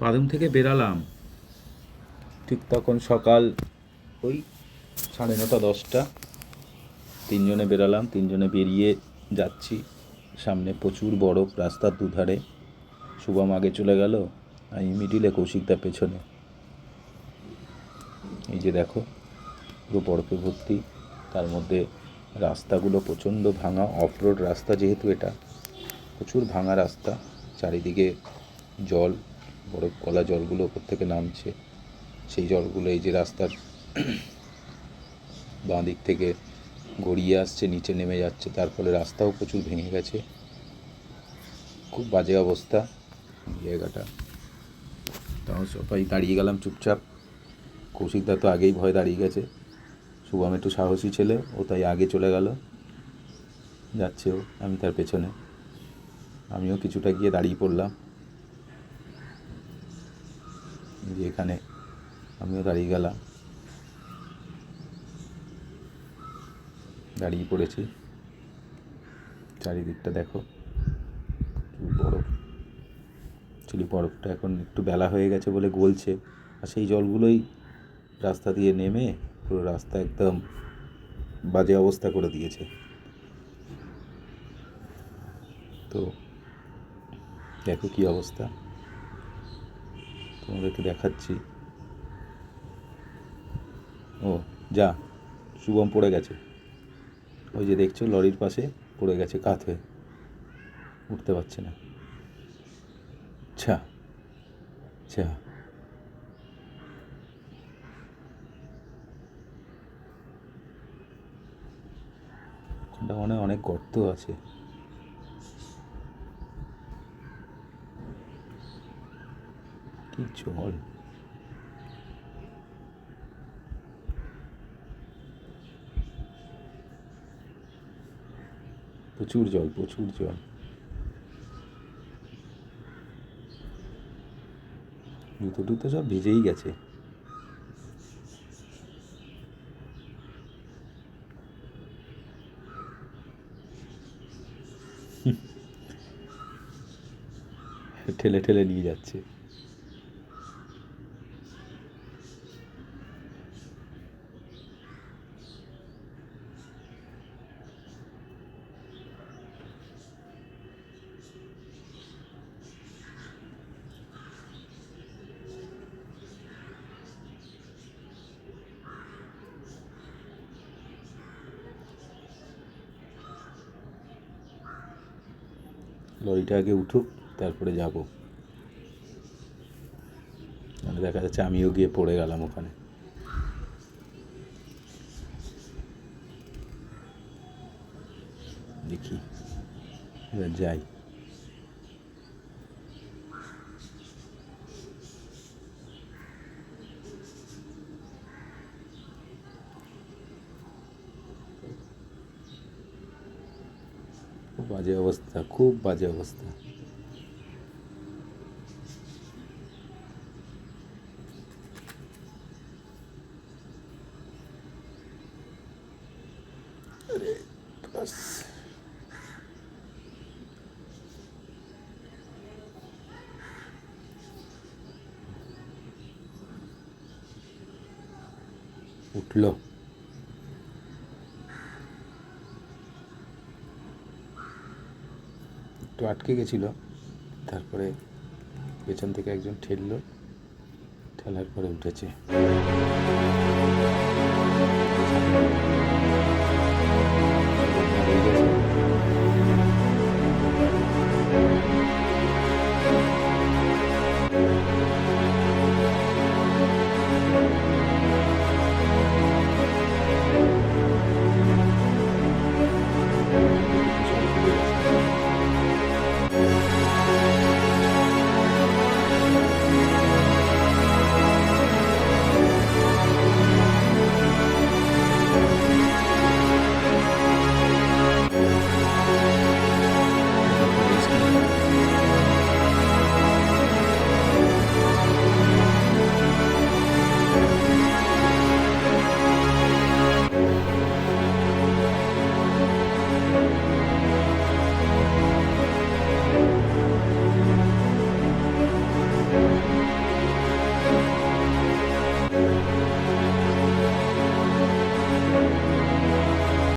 Bathroom থেকে বেরালাম ঠিক তখন সকাল ওই 9:30-10টা। তিনজনে বেরালাম, তিনজনে বেরিয়ে যাচ্ছি। সামনে প্রচুর বরফ রাস্তার দুধারে। শুভম আগে চলে গেল, আমি মিডিলে, কৌশিকদার পেছনে। এই যে দেখো, পুরো বরফে ভর্তি। তার মধ্যে রাস্তাগুলো প্রচণ্ড ভাঙা, অফ রোড রাস্তা যেহেতু এটা, প্রচুর ভাঙা রাস্তা। চারিদিকে জল, বরফ গলা জলগুলো ওপর থেকে নামছে। সেই জলগুলো এই যে রাস্তার বাঁ দিক থেকে গড়িয়ে আসছে, নিচে নেমে যাচ্ছে। তার ফলে রাস্তাও প্রচুর ভেঙে গেছে, খুব বাজে অবস্থা জায়গাটা। তাও সবাই দাঁড়িয়ে গেলাম চুপচাপ। কৌশিকদা তো আগেই ভয় দাঁড়িয়ে গেছে। শুভম একটু সাহসী ছেলে, ও তাই আগে চলে গেল, যাচ্ছে ও, আমি তার পেছনে। আমিও কিছুটা গিয়ে দাঁড়িয়ে পড়লাম, যে এখানে আমিও দাঁড়িয়ে গেলাম, দাঁড়িয়ে পড়েছি। চারিদিকটা দেখো, বরফ। অ্যাকচুয়ালি বরফটা এখন একটু বেলা হয়ে গেছে বলে গলছে, আর সেই জলগুলোই রাস্তা দিয়ে নেমে পুরো রাস্তা একদম বাজে অবস্থা করে দিয়েছে। তো দেখো কী অবস্থা, তোমাদেরকে দেখাচ্ছি। ও যা, শুভম পড়ে গেছে, ওই যে দেখছো লরির পাশে পড়ে গেছে কাত হয়ে, উঠতে পারছে না। আচ্ছা আচ্ছা, ওটা মানে অনেক গর্ত আছে। কি জল, প্রচুর জল, প্রচুর জল। জুতো টুতো সব ভিজেই গেছে। ঠেলে ঠেলে নিয়ে যাচ্ছে। লরিটা আগে উঠুক, তারপরে যাব। মানে দেখা যাচ্ছে আমিও গিয়ে পড়ে গেলাম ওখানে। দেখি এবার যাই। খুব বাজে অবস্থা, খুব বাজে অবস্থা। উঠলো, একটু আটকে গেছিল, তারপরে পেছন থেকে একজন ঠেললো, ঠেলার পরে উঠেছে। হয়ে গেছে।